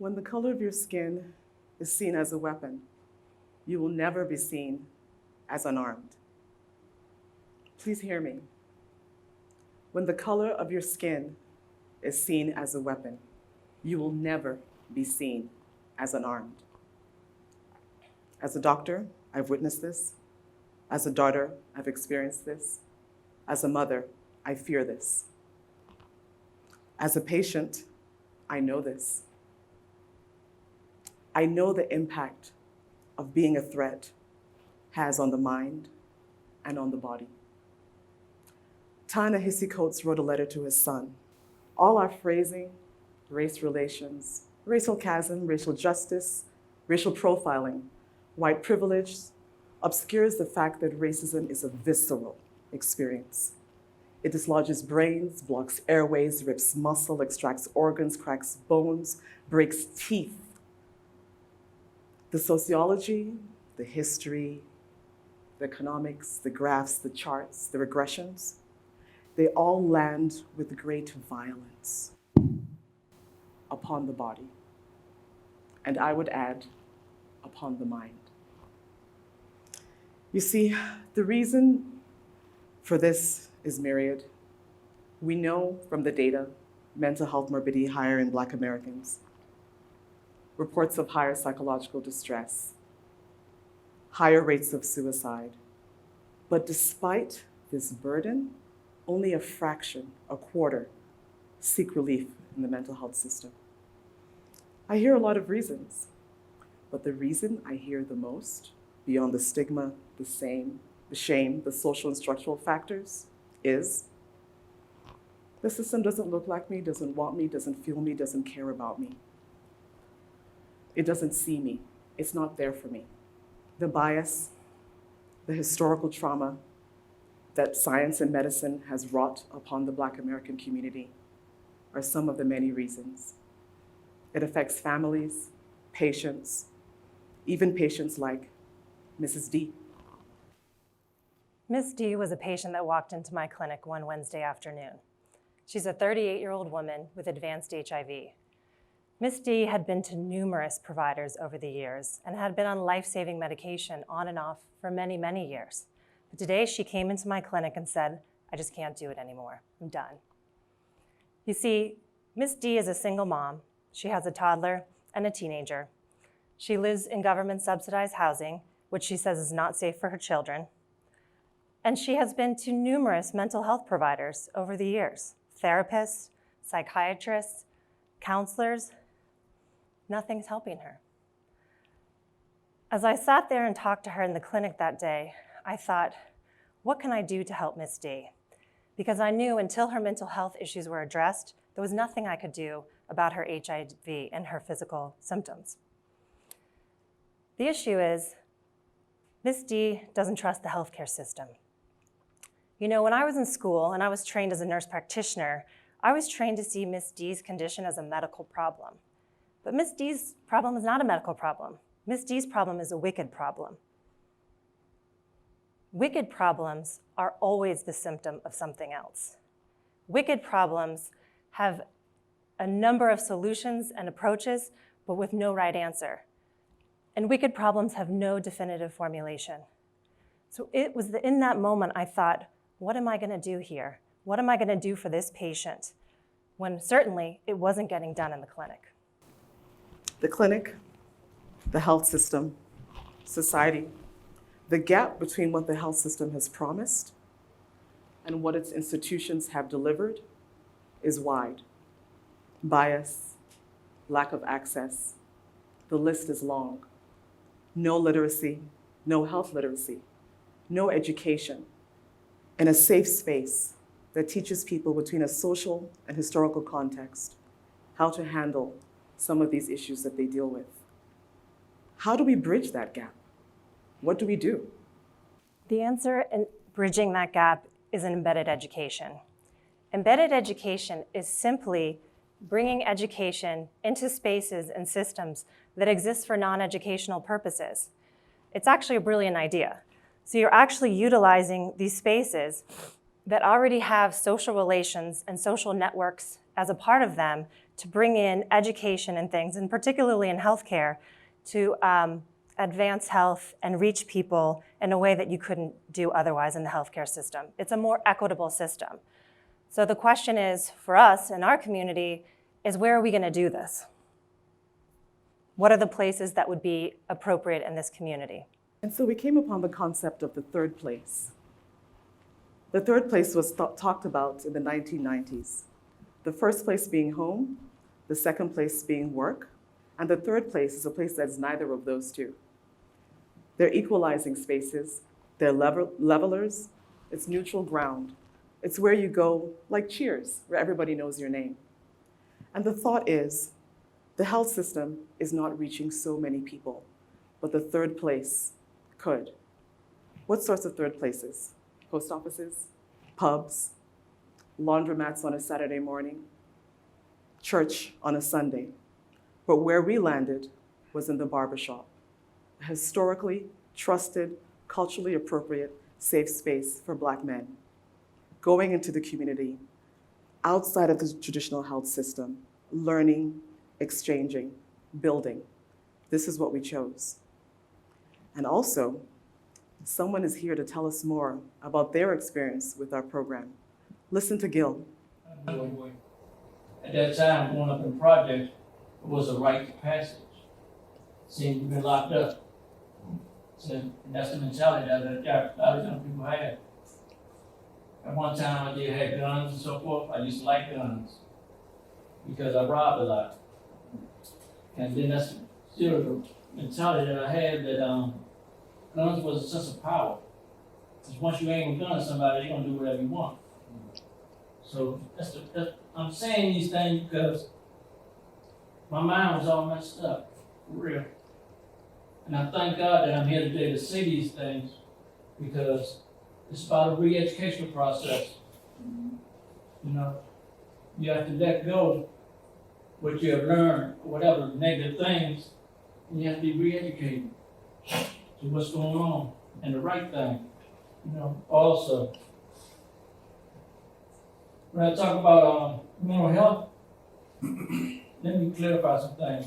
When the color of your skin is seen as a weapon, you will never be seen as unarmed. Please hear me. When the color of your skin is seen as a weapon, you will never be seen as unarmed. As a doctor, I've witnessed this. As a daughter, I've experienced this. As a mother, I fear this. As a patient, I know this. I know the impact of being a threat has on the mind and on the body. Ta-Nehisi Coates wrote a letter to his son. All our phrasing, race relations, racial chasm, racial justice, racial profiling, white privilege, obscures the fact that racism is a visceral experience. It dislodges brains, blocks airways, rips muscle, extracts organs, cracks bones, breaks teeth. The sociology, the history, the economics, the graphs, the charts, the regressions, they all land with great violence upon the body, and I would add, upon the mind. You see, the reason for this is myriad. We know from the data, mental health morbidity higher in Black Americans, reports of higher psychological distress, higher rates of suicide. But despite this burden, only a fraction, a quarter, seek relief in the mental health system. I hear a lot of reasons, but the reason I hear the most, beyond the stigma, the shame, the social and structural factors, is the system doesn't look like me, doesn't want me, doesn't feel me, doesn't care about me. It doesn't see me. It's not there for me. The bias, the historical trauma that science and medicine has wrought upon the Black American community are some of the many reasons. It affects families, patients, even patients like Mrs. D. Miss D was a patient that walked into my clinic one Wednesday afternoon. She's a 38-year-old woman with advanced HIV. Miss D had been to numerous providers over the years and had been on life-saving medication on and off for many, many years. But today she came into my clinic and said, I just can't do it anymore, I'm done. You see, Miss D is a single mom. She has a toddler and a teenager. She lives in government subsidized housing, which she says is not safe for her children. And she has been to numerous mental health providers over the years, therapists, psychiatrists, counselors. Nothing's helping her. As I sat there and talked to her in the clinic that day, I thought, what can I do to help Miss D? Because I knew until her mental health issues were addressed, there was nothing I could do about her HIV and her physical symptoms. The issue is, Miss D doesn't trust the healthcare system. You know, when I was in school and I was trained as a nurse practitioner, I was trained to see Miss D's condition as a medical problem. But Miss D's problem is not a medical problem. Miss D's problem is a wicked problem. Wicked problems are always the symptom of something else. Wicked problems have a number of solutions and approaches, but with no right answer. And wicked problems have no definitive formulation. So it was in that moment I thought, what am I going to do here? What am I going to do for this patient? When certainly it wasn't getting done in the clinic. The clinic, the health system, society, the gap between what the health system has promised and what its institutions have delivered is wide. Bias, lack of access, the list is long. No literacy, no health literacy, no education, and a safe space that teaches people between a social and historical context how to handle some of these issues that they deal with. How do we bridge that gap? What do we do? The answer in bridging that gap is an embedded education. Embedded education is simply bringing education into spaces and systems that exist for non-educational purposes. It's actually a brilliant idea. So you're actually utilizing these spaces that already have social relations and social networks as a part of them to bring in education and things, and particularly in healthcare, to advance health and reach people in a way that you couldn't do otherwise in the healthcare system. It's a more equitable system. So the question is, for us in our community, is where are we going to do this? What are the places that would be appropriate in this community? And so we came upon the concept of the third place. The third place was talked about in the 1990s. The first place being home, the second place being work, and the third place is a place that is neither of those two. They're equalizing spaces, they're levelers, it's neutral ground. It's where you go, like Cheers, where everybody knows your name. And the thought is, the health system is not reaching so many people, but the third place could. What sorts of third places? Post offices, pubs, laundromats on a Saturday morning, church on a Sunday. But where we landed was in the barbershop, a historically trusted, culturally appropriate, safe space for Black men. Going into the community, outside of the traditional health system, learning, exchanging, building. This is what we chose. And also, someone is here to tell us more about their experience with our program. Listen to Gil. At that time, growing up in projects, it was a rite of passage. Seemed you've been locked up. So, and that's the mentality that a lot of young people had. At one time, I did have guns and so forth. I used to like guns because I robbed a lot. And then that's still the mentality that I had that guns was a sense of power. Because once you aim a gun at somebody, they're gonna do whatever you want. So I'm saying these things because my mind was all messed up, for real. And I thank God that I'm here today to say these things because it's about a re-educational process. You know, you have to let go what you have learned, or whatever negative things, and you have to be re-educated to what's going on and the right thing. You know, also, when I talk about mental health, let me clarify some things.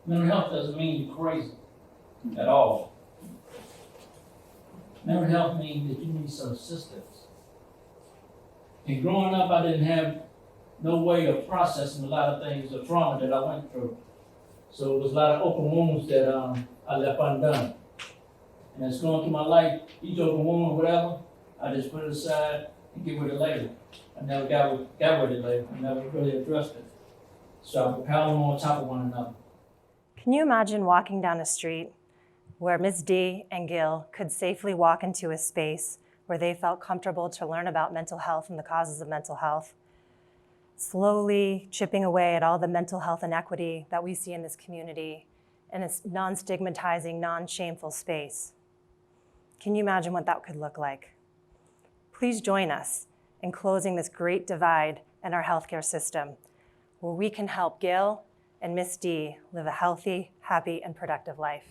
Mental health doesn't mean you're crazy at all. Mental health means that you need some assistance. And growing up, I didn't have no way of processing a lot of things, the trauma that I went through. So it was a lot of open wounds that I left undone. And as going through my life, each open wound, whatever, I just put it aside and get with it later. I never got with it later. I never really addressed it. So I propelled them on top of one another. Can you imagine walking down a street where Ms. D and Gil could safely walk into a space where they felt comfortable to learn about mental health and the causes of mental health, slowly chipping away at all the mental health inequity that we see in this community in a non-stigmatizing, non-shameful space? Can you imagine what that could look like? Please join us in closing this great divide in our healthcare system, where we can help Gil and Miss D live a healthy, happy, and productive life.